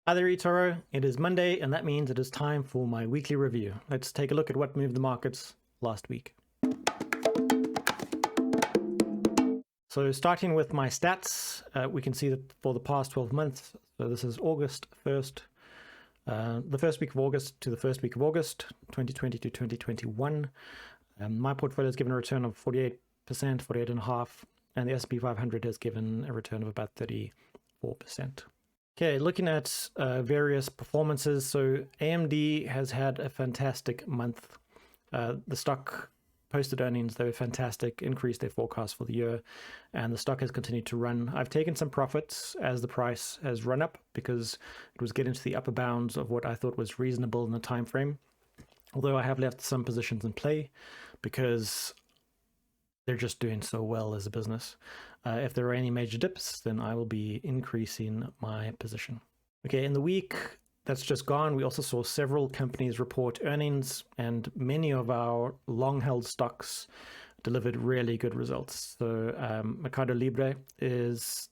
Hi there, eToro. It is Monday, and that means it is time for my weekly review. Let's take a look at what moved the markets last week. So starting with my stats, we can see that for the past 12 months, so this is August 1st, the first week of August to the first week of August, 2020 to 2021, my portfolio has given a return of 48%, 48.5%, and the S&P 500 has given a return of about 34%. Okay, looking at various performances. So AMD has had a fantastic month. The stock posted earnings, they were fantastic, increased their forecast for the year, and the stock has continued to run. I've taken some profits as the price has run up because it was getting to the upper bounds of what I thought was reasonable in the time frame. Although I have left some positions in play because they're just doing so well as a business. If there are any major dips, then I will be increasing my position. Okay, in the week that's just gone, we also saw several companies report earnings, and many of our long-held stocks delivered really good results. So ᴜᴇᴜ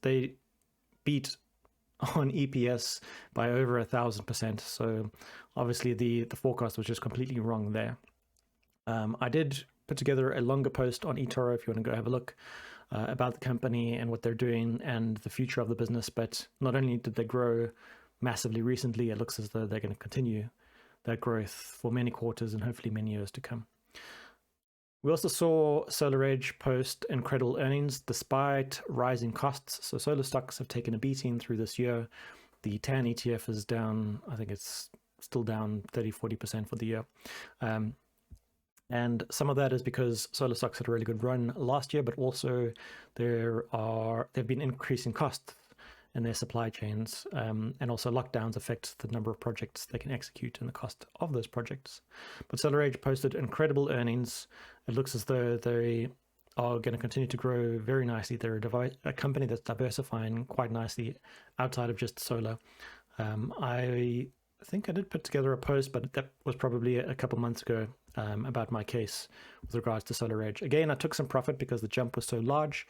they beat on EPS by over 1,000%. So obviously the forecast was just completely wrong there. I did put together a longer post on eToro if you want to go have a look about the company and what they're doing and the future of the business. But not only did they grow massively recently, it looks as though they're going to continue that growth for many quarters and hopefully many years to come. We also saw SolarEdge post incredible earnings despite rising costs. So solar stocks have taken a beating through this year. The TAN ETF is down, I think it's still down 30-40% for the year. And some of that is because solar stocks had a really good run last year, but also they've been increasing costs in their supply chains, and also lockdowns affect the number of projects they can execute and the cost of those projects. But SolarEdge posted incredible earnings. It looks as though they are going to continue to grow very nicely. They're a company that's diversifying quite nicely outside of just solar. I think I did put together a post, but that was probably a couple months ago, about my case with regards to SolarEdge. Again, I took some profit because the jump was so large.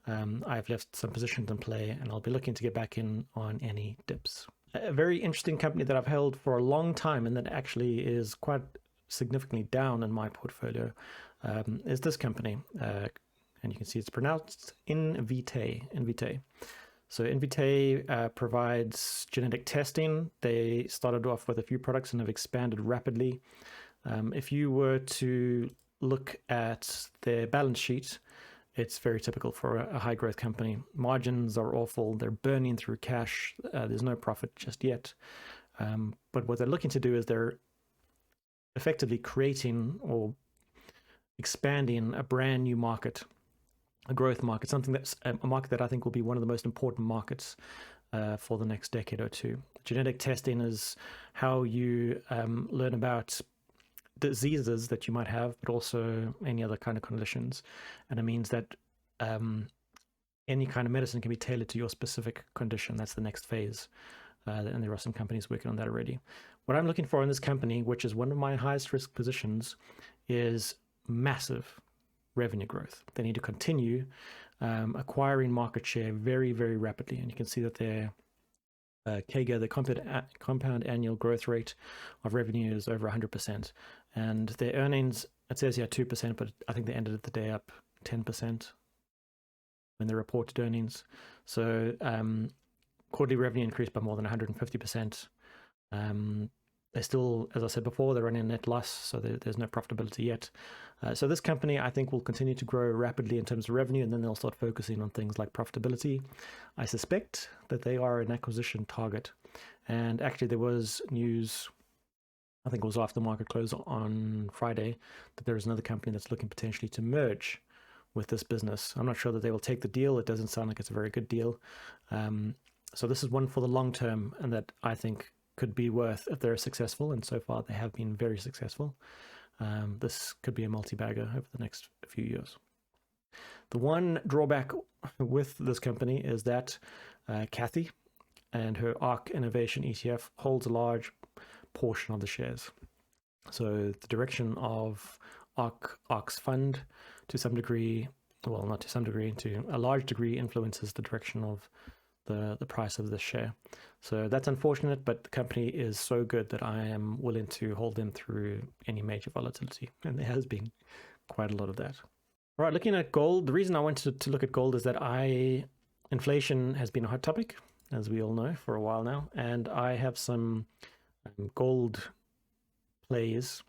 I've left some positions in play, and I'll be looking to get back in on any dips. A very interesting company that I've held for a long time and that actually is quite significantly down in my portfolio is this company. And you can see it's pronounced Invitae. So Invitae provides genetic testing. They started off with a few products and have expanded rapidly. If you were to look at their balance sheet, it's very typical for a high growth company. Margins are awful. They're burning through cash. There's no profit just yet. But what they're looking to do is they're effectively creating or expanding a brand new market, a growth market, something that's a market that I think will be one of the most important markets for the next decade or two. Genetic testing is how you learn about diseases that you might have, but also any other kind of conditions. And it means that any kind of medicine can be tailored to your specific condition. That's the next phase. And there are some companies working on that already. What I'm looking for in this company, which is one of my highest risk positions, is massive revenue growth. They need to continue acquiring market share very, very rapidly. And you can see that their CAGR, the compound annual growth rate of revenue, is over 100%. And their earnings, it says here 2%, but I think they ended the day up 10% when they reported earnings. So quarterly revenue increased by more than 150%. They still, as I said before, they're running a net loss, so there's no profitability yet. So this company, I think, will continue to grow rapidly in terms of revenue, and then they'll start focusing on things like profitability. I suspect that they are an acquisition target. And actually, there was news, I think it was after market close on Friday, that there is another company that's looking potentially to merge with this business. I'm not sure that they will take the deal. It doesn't sound like it's a very good deal. So this is one for the long term, and that I think could be worth, if they're successful, and so far they have been very successful, this could be a multi-bagger over the next few years. The one drawback with this company is that Kathy and her ARK Innovation ETF holds a large portion of the shares. So the direction of ARK's fund, to some degree, well, not to some degree, to a large degree, influences the direction of the price of this share. So that's unfortunate, but the company is so good that I am willing to hold them through any major volatility, and there has been quite a lot of that. All right, looking at gold, the reason I wanted to look at gold is that inflation has been a hot topic, as we all know, for a while now, and I have some gold plays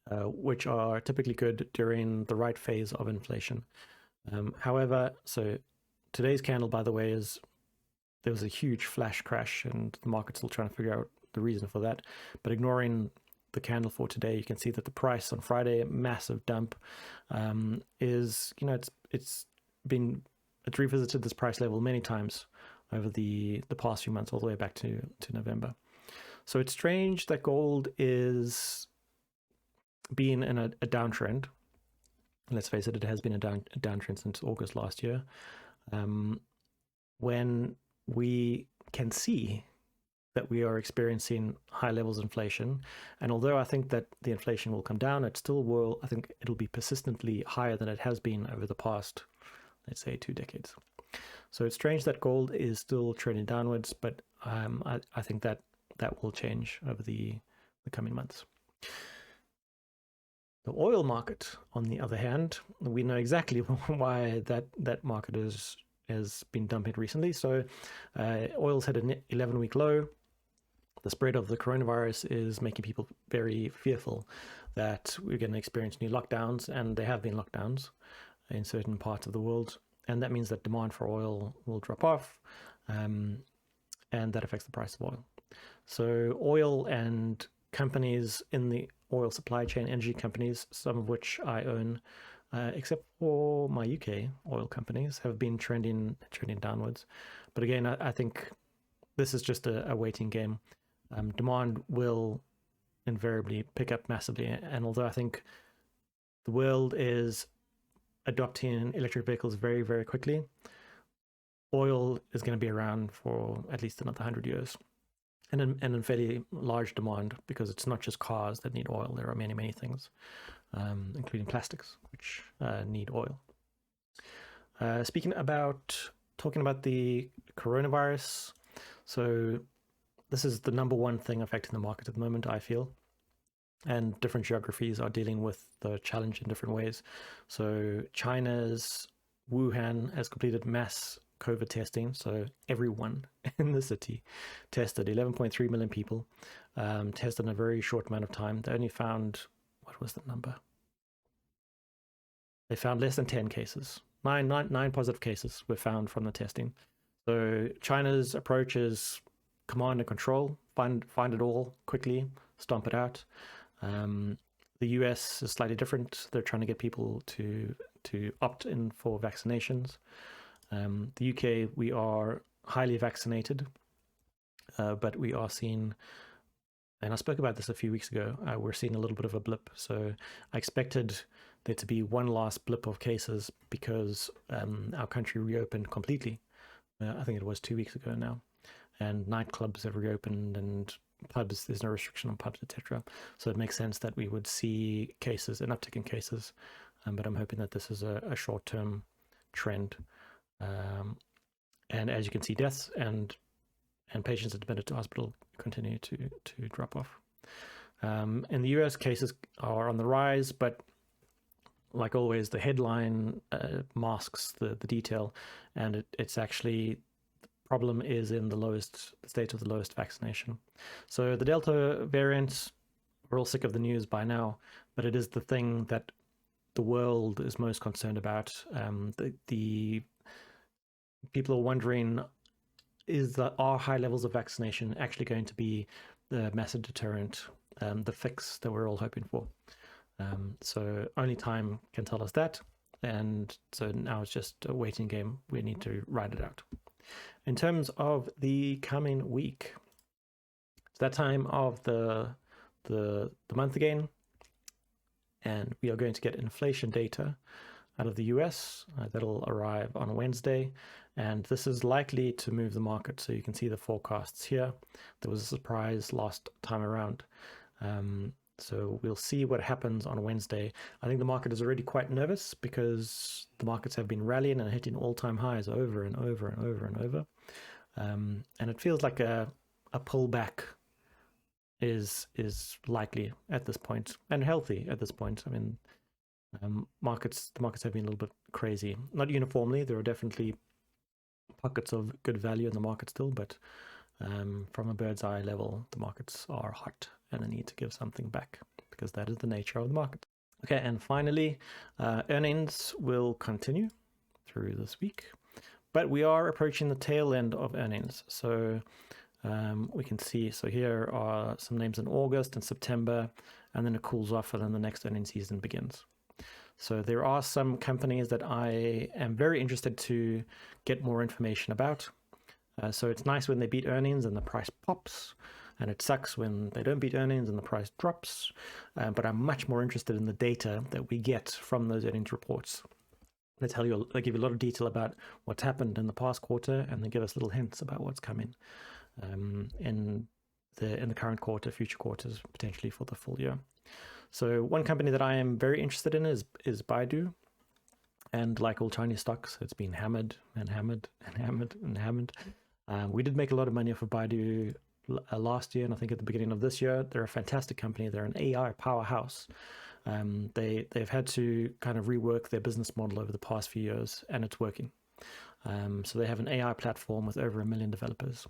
which are typically good during the right phase of inflation. However, so today's candle, by the way, there was a huge flash crash, and the market's still trying to figure out the reason for that. But ignoring the candle for today, you can see that the price on Friday, massive dump, it's revisited this price level many times over the past few months, all the way back to November. So it's strange that gold is being in a downtrend. Let's face it, it has been a downtrend since August last year. When we can see that we are experiencing high levels of inflation, and although I think that the inflation will come down, it still will. I think it'll be persistently higher than it has been over the past, let's say, 2 decades. So it's strange that gold is still trending downwards, but I think that will change over the coming months. The oil market, on the other hand, we know exactly why that market has been dumping recently. So oil's had an 11-week low. The spread of the coronavirus is making people very fearful that we're going to experience new lockdowns, and there have been lockdowns in certain parts of the world, and that means that demand for oil will drop off, and that affects the price of oil. So oil and companies in the oil supply chain, energy companies, some of which I own, except for my UK oil companies, have been trending downwards. But again, I think this is just a waiting game. Demand will invariably pick up massively, and although I think the world is adopting electric vehicles very, very quickly, oil is going to be around for at least another 100 years. And in fairly large demand, because it's not just cars that need oil. There are many, many things, including plastics, which need oil. Talking about the coronavirus, so this is the number one thing affecting the market at the moment, I feel. And different geographies are dealing with the challenge in different ways. So China's Wuhan has completed mass COVID testing, so everyone in the city tested. 11.3 million people tested in a very short amount of time. They only found, what was the number? They found less than 10 cases. Nine positive cases were found from the testing. So China's approach is command and control, find it all quickly, stomp it out. The US is slightly different. They're trying to get people to opt in for vaccinations. The UK, we are highly vaccinated, but we are seeing, and I spoke about this a few weeks ago, we're seeing a little bit of a blip. So I expected there to be one last blip of cases because our country reopened completely. I think it was 2 weeks ago now. And nightclubs have reopened, and pubs, there's no restriction on pubs, etc. So it makes sense that we would see cases, an uptick in cases. But I'm hoping that this is a short-term trend. And as you can see, deaths and patients admitted to hospital continue to drop off. In the US, cases are on the rise, but like always, the headline masks the detail, and it's actually, the problem is in the state of the lowest vaccination. So the Delta variant, we're all sick of the news by now, but it is the thing that the world is most concerned about. The people are wondering, are high levels of vaccination actually going to be the massive deterrent, the fix that we're all hoping for? So only time can tell us that. And so now it's just a waiting game. We need to ride it out. In terms of the coming week, it's that time of the month again, and we are going to get inflation data out of the US. That'll arrive on Wednesday, and this is likely to move the market. So you can see the forecasts here. There was a surprise last time around. So we'll see what happens on Wednesday. I think the market is already quite nervous because the markets have been rallying and hitting all-time highs over and over and over and over. And it feels like a pullback is likely at this point, and healthy at this point. I mean, the markets have been a little bit crazy. Not uniformly. There are definitely pockets of good value in the market still, but from a bird's eye level, the markets are hot and they need to give something back because that is the nature of the market. Okay, and finally, earnings will continue through this week, but we are approaching the tail end of earnings. So we can see, so here are some names in August and September, and then it cools off and then the next earnings season begins. So there are some companies that I am very interested to get more information about. So it's nice when they beat earnings and the price pops, and it sucks when they don't beat earnings and the price drops. But I'm much more interested in the data that we get from those earnings reports. They give you a lot of detail about what's happened in the past quarter, and they give us little hints about what's coming in the current quarter, future quarters, potentially for the full year. So one company that I am very interested in is Baidu. And like all Chinese stocks, it's been hammered and hammered and hammered and hammered. We did make a lot of money off of Baidu last year, and I think at the beginning of this year. They're a fantastic company. They're an AI powerhouse. They've had to kind of rework their business model over the past few years, and it's working. So they have an AI platform with over 1 million developers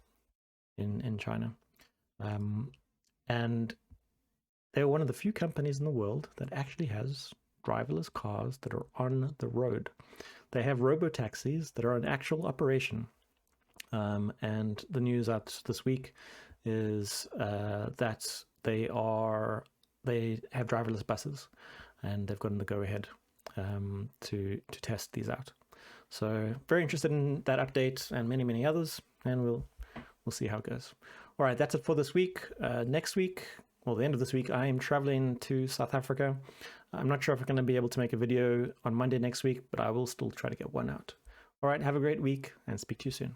in China. And they're one of the few companies in the world that actually has driverless cars that are on the road. They have robo-taxis that are an actual operation. And the news out this week is that they have driverless buses, and they've gotten the go-ahead to test these out. So very interested in that update and many others, and we'll see how it goes. All right, that's it for this week. Next week, well, the end of this week, I am traveling to South Africa. I'm not sure if I'm going to be able to make a video on Monday next week, but I will still try to get one out. All right, have a great week and speak to you soon.